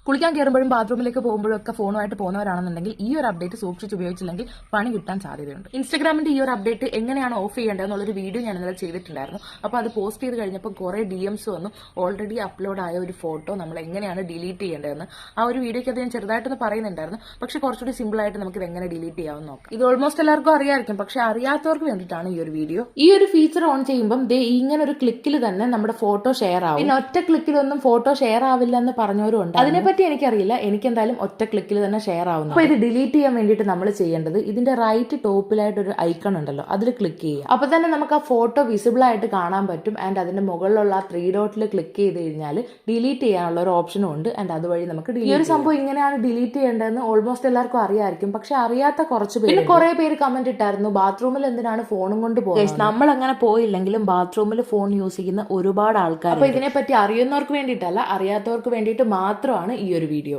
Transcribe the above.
കുളിക്കാൻ കയറുമ്പോഴും ബാത്റൂമിലേക്ക് പോകുമ്പോഴും ഒക്കെ ഫോണുമായിട്ട് പോകുന്നവരാണെന്നുണ്ടെങ്കിൽ ഈ ഒരു അപ്ഡേറ്റ് സൂക്ഷിച്ച് ഉപയോഗിച്ചില്ലെങ്കിൽ പണി കിട്ടാൻ സാധ്യതയുണ്ട്. ഇൻസ്റ്റാഗ്രാമിന്റെ ഈ ഒരു അപ്ഡേറ്റ് എങ്ങനെയാണ് ഓഫ് ചെയ്യേണ്ടതെന്നുള്ളൊരു വീഡിയോ ഞാൻ ഇന്നലെ ചെയ്തിട്ടുണ്ടായിരുന്നു. അപ്പോൾ അത് പോസ്റ്റ് ചെയ്ത് കഴിഞ്ഞപ്പോൾ കുറെ DMs വന്നു. ഓൾറെഡി അപ്ലോഡ് ആയ ഒരു ഫോട്ടോ നമ്മൾ എങ്ങനെയാണ് ഡിലീറ്റ് ചെയ്യേണ്ടതെന്ന് ആ ഒരു വീഡിയോയ്ക്ക് അത് ഞാൻ ചെറുതായിട്ടൊന്ന് പറയുന്നുണ്ടായിരുന്നു. പക്ഷെ കുറച്ചുകൂടി സിമ്പിൾ ആയിട്ട് നമുക്ക് ഇത് എങ്ങനെ ഡിലീറ്റ് ചെയ്യാമെന്ന് നോക്കാം. ഇത് ഓൾമോസ്റ്റ് എല്ലാവർക്കും അറിയാമായിരിക്കും, പക്ഷെ അറിയാത്തവർക്ക് വേണ്ടിയിട്ടാണ് ഈ ഒരു വീഡിയോ. ഈ ഒരു ഫീച്ചർ ഓൺ ചെയ്യുമ്പോൾ ഇങ്ങനെ ഒരു ക്ലിക്കിൽ തന്നെ നമ്മുടെ ഫോട്ടോ ഷെയർ ആവും. പിന്നെ ഒറ്റ ക്ലിക്കിലൊന്നും ഫോട്ടോ ഷെയർ ആവില്ല എന്ന് പറഞ്ഞവരും ഉണ്ട്. അതിനെപ്പറ്റി എനിക്കറിയില്ല, എനിക്ക് എന്തായാലും ഒറ്റ ക്ലിക്കിൽ തന്നെ ഷെയർ ആവുന്നു. അപ്പോൾ ഇത് ഡിലീറ്റ് ചെയ്യാൻ വേണ്ടിയിട്ട് നമ്മൾ ചെയ്യേണ്ടത് ഇതിന്റെ റൈറ്റ് ടോപ്പിലായിട്ട് ഒരു ഐക്കൺ ഉണ്ടല്ലോ, അതിൽ ക്ലിക്ക് ചെയ്യുക. അപ്പൊ തന്നെ നമുക്ക് ആ ഫോട്ടോ വിസിബിൾ ആയിട്ട് കാണാൻ പറ്റും. ആൻഡ് അതിന്റെ മുകളിലുള്ള ആ 3 ഡോട്ടിൽ ക്ലിക്ക് ചെയ്ത് കഴിഞ്ഞാൽ ഡിലീറ്റ് ചെയ്യാനുള്ള ഒരു ഓപ്ഷനും ഉണ്ട്. ആൻഡ് അതുവഴി നമുക്ക് ഈ ഒരു സംഭവം ഇങ്ങനെയാണ് ഡിലീറ്റ് ചെയ്യേണ്ടതെന്ന് ഓൾമോസ്റ്റ് എല്ലാവർക്കും അറിയാമായിരിക്കും, പക്ഷെ അറിയാത്ത കുറച്ച് പേര്. പിന്നെ കുറെ പേര് കമന്റ് ഇട്ടായിരുന്നു, ബാത്റൂമിൽ എന്തിനാണ് ഫോണും കൊണ്ട് പോകുന്നത്. നമ്മൾ അങ്ങനെ പോയില്ലെങ്കിലും ബാത്റൂമിൽ ഫോൺ യൂസ് ചെയ്യുന്ന ഒരുപാട് ആൾക്കാർ. അപ്പൊ ഇതിനെപ്പറ്റി അറിയുന്നവർക്ക് വേണ്ടിയിട്ടല്ല, അറിയാത്തവർക്ക് വേണ്ടിയിട്ട് മാത്രമാണ് ഈ ഒരു വീഡിയോ.